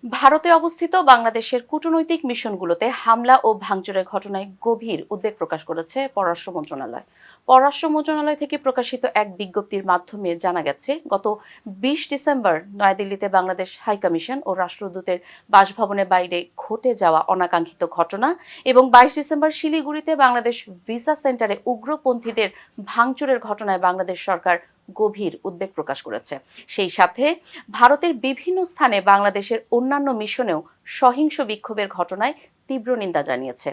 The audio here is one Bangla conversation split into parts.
ভারতে অবস্থিত বাংলাদেশের কূটনৈতিক মিশনগুলোতে হামলা ও ভাঙচুরের ঘটনায় গভীর উদ্বেগ প্রকাশ করেছে পররাষ্ট্র মন্ত্রণালয়। পররাষ্ট্র মন্ত্রণালয় থেকে প্রকাশিত এক বিজ্ঞপ্তির মাধ্যমে জানা গেছে, গত ২০ ডিসেম্বর নয়াদিল্লিতে বাংলাদেশ হাইকমিশন ও রাষ্ট্রদূতের বাসভবনের বাইরে ঘটে যাওয়া অনাকাঙ্ক্ষিত ঘটনা এবং ২২ ডিসেম্বর শিলিগুড়িতে বাংলাদেশ ভিসা সেন্টারে উগ্রপন্থীদের ভাঙচুরের ঘটনায় বাংলাদেশ সরকার গভীর উদ্বেগ প্রকাশ করেছে। সেই সাথে ভারতের বিভিন্ন স্থানে বাংলাদেশের অন্যান্য মিশনেও সহিংস বিক্ষোভের ঘটনায় তীব্র নিন্দা জানিয়েছে।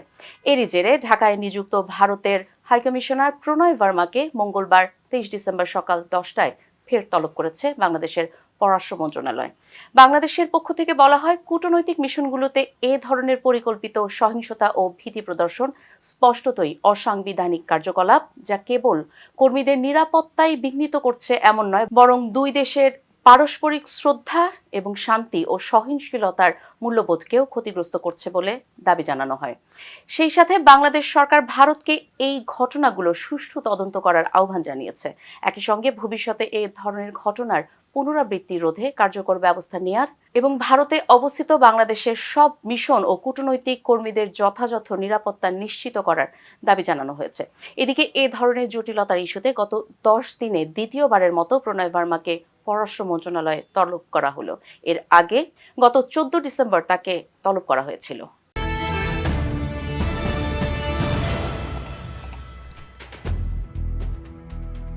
এরই জেরে ঢাকায় নিযুক্ত ভারতের হাইকমিশনার প্রণয় ভার্মাকে মঙ্গলবার ২৩ ডিসেম্বর সকাল ১০টায় ফের তলব করেছে বাংলাদেশের পররাষ্ট্র মন্ত্রণালয়। বাংলাদেশের পক্ষ থেকে বলা হয়, কূটনৈতিক মিশনগুলোতে এ ধরনের পরিকল্পিত সহিংসতা ও ভীতি প্রদর্শন স্পষ্টতই অসাংবিধানিক কার্যকলাপ, যা কেবল কর্মীদের নিরাপত্তাই বিঘ্নিত করছে এমন নয়, বরং দুই দেশের পারস্পরিক শ্রদ্ধা এবং শান্তি ও সহনশীলতার মূল্যবোধকেও ক্ষতিগ্রস্ত করছে বলে দাবি জানানো হয়। সেই সাথে বাংলাদেশ সরকার ভারতকে এই ঘটনাগুলো সুষ্ঠু তদন্ত করার আহ্বান জানিয়েছে। একই সঙ্গে ভবিষ্যতে এ ধরনের ঘটনার পুনরাবৃত্তি রোধে কার্যকর ব্যবস্থা নেয়ার এবং ভারতে অবস্থিত বাংলাদেশের সব মিশন ও কূটনৈতিক কর্মীদের যথাযথ নিরাপত্তা নিশ্চিত করার দাবি জানানো হয়েছে। এদিকে এ ধরনের জটিলতার ইস্যুতে গত ১০ দিনে দ্বিতীয়বারের মতো প্রণয় ভার্মাকে পররাষ্ট্র মন্ত্রণালয়ে তলব করা হলো। এর আগে গত ১৪ ডিসেম্বর তাকে তলব করা হয়েছিল।